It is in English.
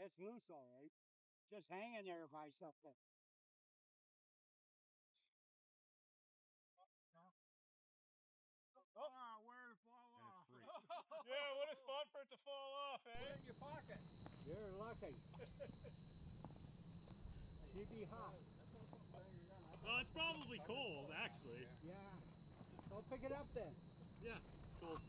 It's loose, all right. Just hanging there by something. Oh, where to fall off? Yeah, what a spot for it to fall off, eh? Put it in your pocket. You're lucky. She'd be hot. Well, it's probably cold, actually. Yeah. Go pick it up then. Yeah, it's cold.